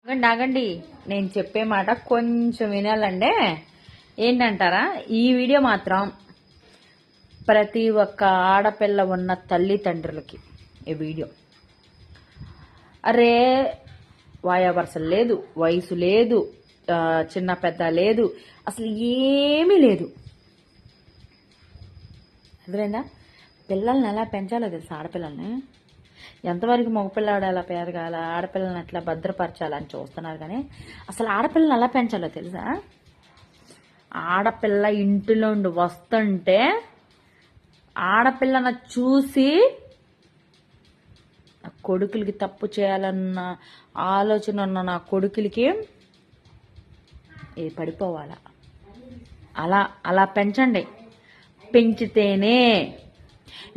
ఆగండి నేను చెప్పే మాట కొంచెం వినాలండి. ఏంటంటారా, ఈ వీడియో మాత్రం ప్రతి ఒక్క ఆడపిల్ల ఉన్న తల్లిదండ్రులకి ఈ వీడియో. అరే వాయావరసలు లేదు, వయసు లేదు, చిన్న పెద్ద లేదు, అసలు ఏమీ లేదు. అర్థమైందా? పిల్లల్ని ఎలా పెంచాలో తెలుసు. ఆడపిల్లల్ని ఎంతవరకు మగపిల్లాడు ఎలా పెరగాల, ఆడపిల్లల్ని ఎట్లా భద్రపరచాలని చూస్తున్నారు. కానీ అసలు ఆడపిల్లని ఎలా పెంచాలో తెలుసా? ఆడపిల్ల ఇంటిలో ఉండి వస్తుంటే ఆడపిల్లని చూసి నా కొడుకులకి తప్పు చేయాలన్న ఆలోచన ఉన్న నా కొడుకులకి పడిపోవాలా. అలా అలా పెంచండి. పెంచితేనే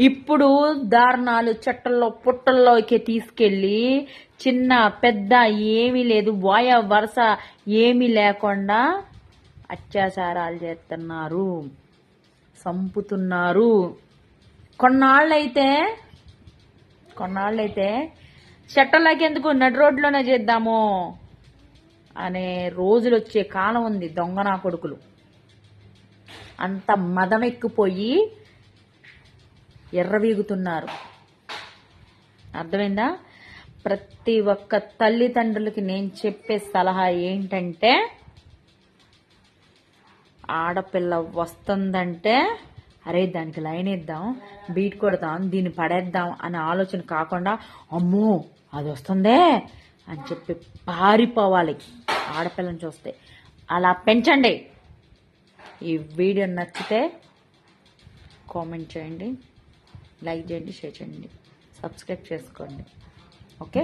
ఇప్పుడు దారుణాలు చట్టల్లో పుట్టల్లోకి తీసుకెళ్ళి చిన్న పెద్ద ఏమీ లేదు, వాయ వరుస ఏమీ లేకుండా అత్యాచారాలు చేస్తున్నారు, చంపుతున్నారు. కొన్నాళ్ళైతే చట్టంలోకి ఎందుకు నడి రోడ్లోనే చేద్దాము అనే రోజులు వచ్చే కాలం ఉంది. దొంగ నా కొడుకులు అంత మదమెక్కిపోయి ఎర్రవీగుతున్నారు. అర్థమైందా? ప్రతి ఒక్క తల్లిదండ్రులకి నేను చెప్పే సలహా ఏంటంటే, ఆడపిల్ల వస్తుందంటే అరే దానికి లైన్ ఇద్దాం, బీట్ కొడదాం, దీన్ని పడేద్దాం అనే ఆలోచన కాకుండా అమ్మో అది వస్తుందే అని చెప్పి పారిపోవాలి ఆడపిల్లని చూస్తే. అలా పెంచండి. ఈ వీడియో నచ్చితే కామెంట్ చేయండి, లైక్ చేయండి, షేర్ చేయండి, సబ్స్క్రైబ్ చేసుకోండి. ఓకే.